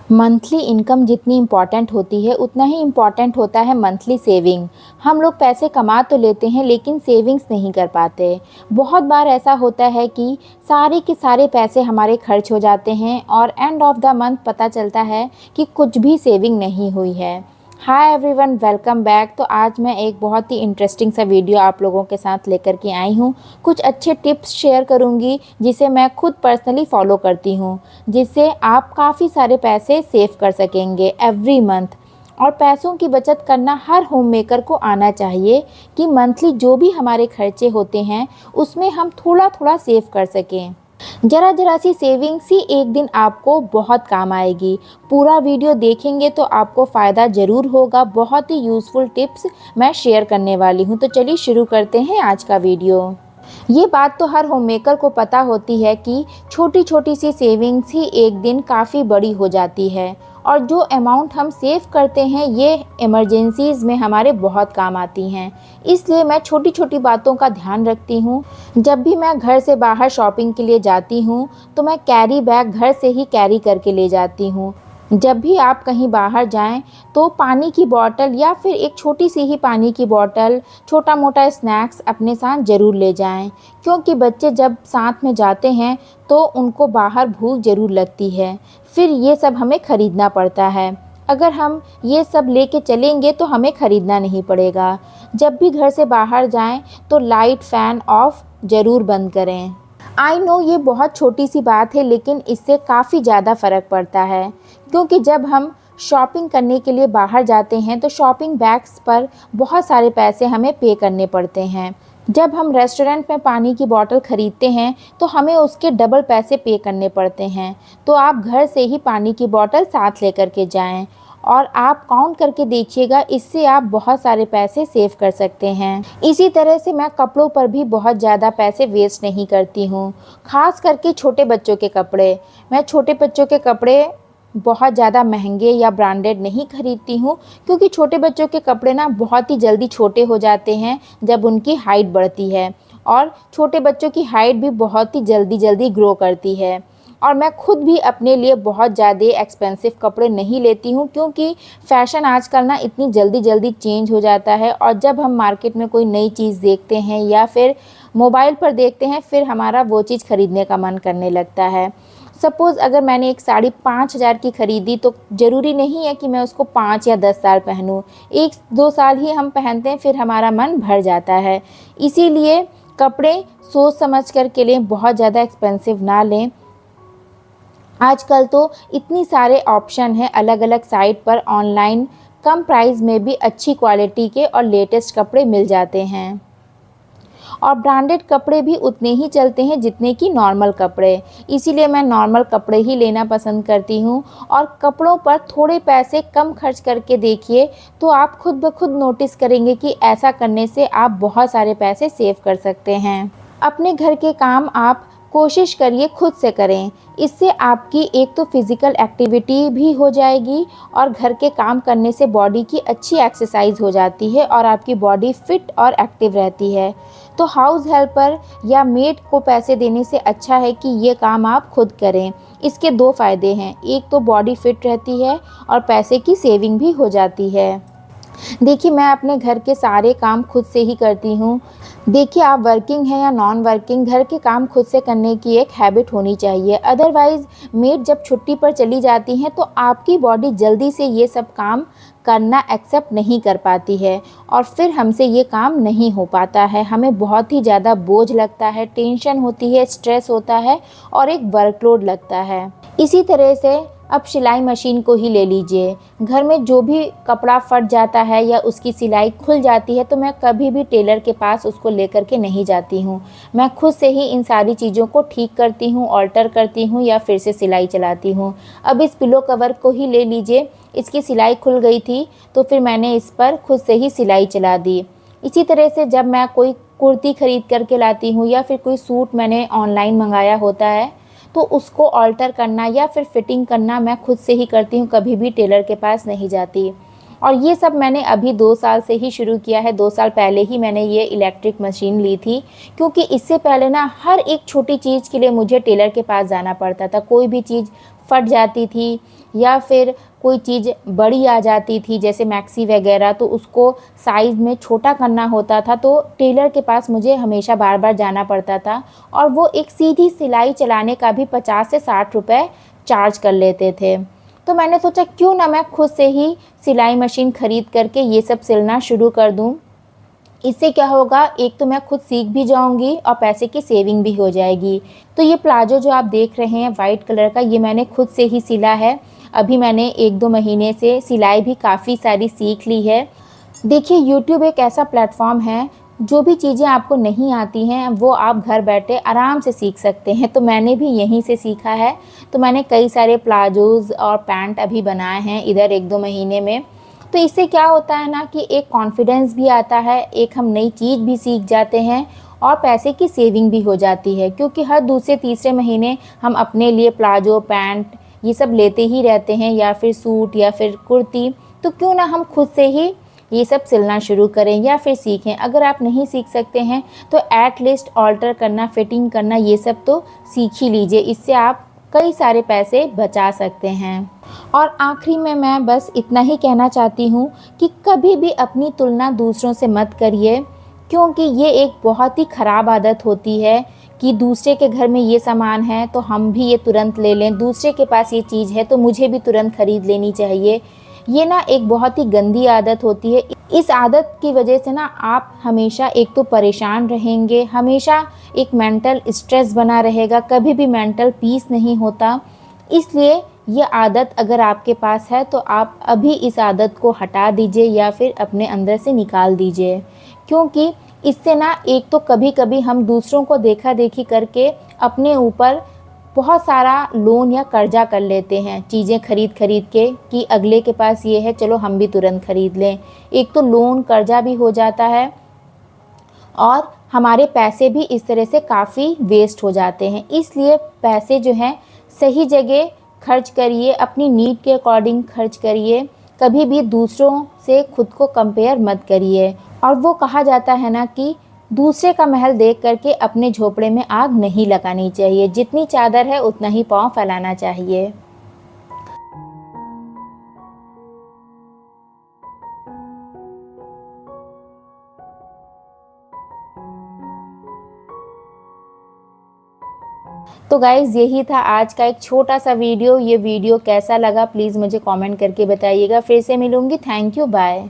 Monthly income जितनी important होती है उतना ही इम्पॉर्टेंट होता है मंथली सेविंग। हम लोग पैसे कमा तो लेते हैं लेकिन सेविंग्स नहीं कर पाते। बहुत बार ऐसा होता है कि सारे के सारे पैसे हमारे खर्च हो जाते हैं और एंड ऑफ द मंथ पता चलता है कि कुछ भी सेविंग नहीं हुई है। Hi everyone, welcome back. तो आज मैं एक बहुत ही इंटरेस्टिंग सा वीडियो आप लोगों के साथ लेकर के आई हूँ। कुछ अच्छे टिप्स शेयर करूँगी जिसे मैं खुद पर्सनली फॉलो करती हूँ, जिससे आप काफ़ी सारे पैसे सेव कर सकेंगे एवरी मंथ। और पैसों की बचत करना हर होम मेकर को आना चाहिए कि मंथली जो भी हमारे खर्चे होते हैं उसमें हम थोड़ा थोड़ा सेव कर सकें। ज़रा ज़रा सी सेविंग्स ही एक दिन आपको बहुत काम आएगी। पूरा वीडियो देखेंगे तो आपको फ़ायदा ज़रूर होगा। बहुत ही यूज़फुल टिप्स मैं शेयर करने वाली हूँ। तो चलिए शुरू करते हैं आज का वीडियो। ये बात तो हर होममेकर को पता होती है कि छोटी छोटी सी सेविंग्स ही एक दिन काफ़ी बड़ी हो जाती है और जो अमाउंट हम सेव करते हैं ये इमरजेंसीज़ में हमारे बहुत काम आती हैं। इसलिए मैं छोटी छोटी बातों का ध्यान रखती हूँ। जब भी मैं घर से बाहर शॉपिंग के लिए जाती हूँ तो मैं कैरी बैग घर से ही कैरी करके ले जाती हूँ। जब भी आप कहीं बाहर जाएं तो पानी की बॉटल या फिर एक छोटी सी ही पानी की बॉटल, छोटा मोटा स्नैक्स अपने साथ ज़रूर ले जाएं, क्योंकि बच्चे जब साथ में जाते हैं तो उनको बाहर भूख ज़रूर लगती है, फिर ये सब हमें ख़रीदना पड़ता है। अगर हम ये सब लेके चलेंगे तो हमें ख़रीदना नहीं पड़ेगा। जब भी घर से बाहर जाएं तो लाइट फ़ैन ऑफ ज़रूर बंद करें। आई नो ये बहुत छोटी सी बात है लेकिन इससे काफ़ी ज़्यादा फ़र्क पड़ता है, क्योंकि जब हम शॉपिंग करने के लिए बाहर जाते हैं तो शॉपिंग बैग्स पर बहुत सारे पैसे हमें पे करने पड़ते हैं। जब हम रेस्टोरेंट में पानी की बोतल ख़रीदते हैं तो हमें उसके डबल पैसे पे करने पड़ते हैं। तो आप घर से ही पानी की बोतल साथ लेकर के जाएं और आप काउंट करके देखिएगा, इससे आप बहुत सारे पैसे सेव कर सकते हैं। इसी तरह से मैं कपड़ों पर भी बहुत ज़्यादा पैसे वेस्ट नहीं करती हूँ, ख़ास करके छोटे बच्चों के कपड़े। मैं छोटे बच्चों के कपड़े बहुत ज़्यादा महंगे या ब्रांडेड नहीं खरीदती हूँ, क्योंकि छोटे बच्चों के कपड़े ना बहुत ही जल्दी छोटे हो जाते हैं जब उनकी हाइट बढ़ती है, और छोटे बच्चों की हाइट भी बहुत ही जल्दी ग्रो करती है। और मैं खुद भी अपने लिए बहुत ज़्यादा एक्सपेंसिव कपड़े नहीं लेती हूँ, क्योंकि फ़ैशन आजकल ना इतनी जल्दी चेंज हो जाता है, और जब हम मार्केट में कोई नई चीज़ देखते हैं या फिर मोबाइल पर देखते हैं फिर हमारा वो चीज़ ख़रीदने का मन करने लगता है। सपोज़ अगर मैंने एक साड़ी 5,000 की ख़रीदी तो ज़रूरी नहीं है कि मैं उसको 5 या 10 साल पहनूँ। 1-2 साल ही हम पहनते हैं फिर हमारा मन भर जाता है। इसीलिए कपड़े सोच समझ कर के लें, बहुत ज़्यादा एक्सपेंसिव ना लें। आजकल तो इतनी सारे ऑप्शन हैं अलग अलग साइट पर, ऑनलाइन कम प्राइस में भी अच्छी क्वालिटी के और लेटेस्ट कपड़े मिल जाते हैं। और ब्रांडेड कपड़े भी उतने ही चलते हैं जितने कि नॉर्मल कपड़े। इसीलिए मैं नॉर्मल कपड़े ही लेना पसंद करती हूँ। और कपड़ों पर थोड़े पैसे कम खर्च करके देखिए तो आप खुद ब खुद नोटिस करेंगे कि ऐसा करने से आप बहुत सारे पैसे सेव कर सकते हैं। अपने घर के काम आप कोशिश करिए खुद से करें। इससे आपकी एक तो फिज़िकल एक्टिविटी भी हो जाएगी और घर के काम करने से बॉडी की अच्छी एक्सरसाइज हो जाती है और आपकी बॉडी फिट और एक्टिव रहती है। तो हाउस हेल्पर या मेड को पैसे देने से अच्छा है कि ये काम आप खुद करें। इसके दो फ़ायदे हैं, एक तो बॉडी फिट रहती है और पैसे की सेविंग भी हो जाती है। देखिए, मैं अपने घर के सारे काम खुद से ही करती हूँ। देखिए, आप वर्किंग हैं या नॉन वर्किंग, घर के काम खुद से करने की एक हैबिट होनी चाहिए। अदरवाइज़ मेड जब छुट्टी पर चली जाती हैं तो आपकी बॉडी जल्दी से ये सब काम करना एक्सेप्ट नहीं कर पाती है और फिर हमसे ये काम नहीं हो पाता है। हमें बहुत ही ज़्यादा बोझ लगता है, टेंशन होती है, स्ट्रेस होता है और एक वर्कलोड लगता है। इसी तरह से अब सिलाई मशीन को ही ले लीजिए। घर में जो भी कपड़ा फट जाता है या उसकी सिलाई खुल जाती है तो मैं कभी भी टेलर के पास उसको लेकर के नहीं जाती हूँ। मैं खुद से ही इन सारी चीज़ों को ठीक करती हूँ, ऑल्टर करती हूँ या फिर से सिलाई चलाती हूँ। अब इस पिलो कवर को ही ले लीजिए, इसकी सिलाई खुल गई थी तो फिर मैंने इस पर खुद से ही सिलाई चला दी। इसी तरह से जब मैं कोई कुर्ती ख़रीद करके लाती हूँ या फिर कोई सूट मैंने ऑनलाइन मंगाया होता है तो उसको ऑल्टर करना या फिर फिटिंग करना मैं खुद से ही करती हूँ, कभी भी टेलर के पास नहीं जाती। और ये सब मैंने अभी 2 साल से ही शुरू किया है। 2 साल पहले ही मैंने ये इलेक्ट्रिक मशीन ली थी, क्योंकि इससे पहले ना हर एक छोटी चीज़ के लिए मुझे टेलर के पास जाना पड़ता था। कोई भी चीज़ फट जाती थी या फिर कोई चीज़ बड़ी आ जाती थी, जैसे मैक्सी वगैरह, तो उसको साइज़ में छोटा करना होता था, तो टेलर के पास मुझे हमेशा बार बार जाना पड़ता था। और वो एक सीधी सिलाई चलाने का भी 50 से 60 रुपए चार्ज कर लेते थे। तो मैंने सोचा क्यों ना मैं खुद से ही सिलाई मशीन ख़रीद करके ये सब सिलना शुरू कर दूँ। इससे क्या होगा, एक तो मैं खुद सीख भी जाऊंगी और पैसे की सेविंग भी हो जाएगी। तो ये प्लाजो जो आप देख रहे हैं वाइट कलर का, ये मैंने खुद से ही सिला है। अभी मैंने 1-2 महीने से सिलाई भी काफ़ी सारी सीख ली है। देखिए, यूट्यूब एक ऐसा प्लेटफॉर्म है, जो भी चीज़ें आपको नहीं आती हैं वो आप घर बैठे आराम से सीख सकते हैं। तो मैंने भी यहीं से सीखा है। तो मैंने कई सारे प्लाजोज़ और पैंट अभी बनाए हैं इधर 1-2 महीने में। तो इससे क्या होता है ना कि एक कॉन्फिडेंस भी आता है, एक हम नई चीज़ भी सीख जाते हैं और पैसे की सेविंग भी हो जाती है, क्योंकि हर दूसरे तीसरे महीने हम अपने लिए प्लाजो, पैंट ये सब लेते ही रहते हैं, या फिर सूट या फिर कुर्ती। तो क्यों ना हम खुद से ही ये सब सिलना शुरू करें या फिर सीखें। अगर आप नहीं सीख सकते हैं तो एट लीस्ट ऑल्टर करना, फिटिंग करना, ये सब तो सीख ही लीजिए। इससे आप कई सारे पैसे बचा सकते हैं। और आखिरी में मैं बस इतना ही कहना चाहती हूँ कि कभी भी अपनी तुलना दूसरों से मत करिए, क्योंकि ये एक बहुत ही ख़राब आदत होती है कि दूसरे के घर में ये सामान है तो हम भी ये तुरंत ले लें, दूसरे के पास ये चीज़ है तो मुझे भी तुरंत ख़रीद लेनी चाहिए। ये ना एक बहुत ही गंदी आदत होती है। इस आदत की वजह से ना आप हमेशा एक तो परेशान रहेंगे, हमेशा एक मेंटल स्ट्रेस बना रहेगा, कभी भी मेंटल पीस नहीं होता। इसलिए ये आदत अगर आपके पास है तो आप अभी इस आदत को हटा दीजिए या फिर अपने अंदर से निकाल दीजिए, क्योंकि इससे ना एक तो कभी-कभी हम दूसरों को देखा-देखी करके अपने ऊपर बहुत सारा लोन या कर्जा कर लेते हैं, चीज़ें खरीद के कि अगले के पास ये है चलो हम भी तुरंत खरीद लें। एक तो लोन कर्जा भी हो जाता है और हमारे पैसे भी इस तरह से काफ़ी वेस्ट हो जाते हैं। इसलिए पैसे जो हैं सही जगह खर्च करिए, अपनी नीड के अकॉर्डिंग खर्च करिए, कभी भी दूसरों से खुद को कंपेयर मत करिए। और वो कहा जाता है ना कि दूसरे का महल देख करके अपने झोपड़े में आग नहीं लगानी चाहिए, जितनी चादर है उतना ही पाँव फैलाना चाहिए। तो गाइज़, यही था आज का एक छोटा सा वीडियो। ये वीडियो कैसा लगा प्लीज़ मुझे कमेंट करके बताइएगा। फिर से मिलूँगी। Thank you, bye.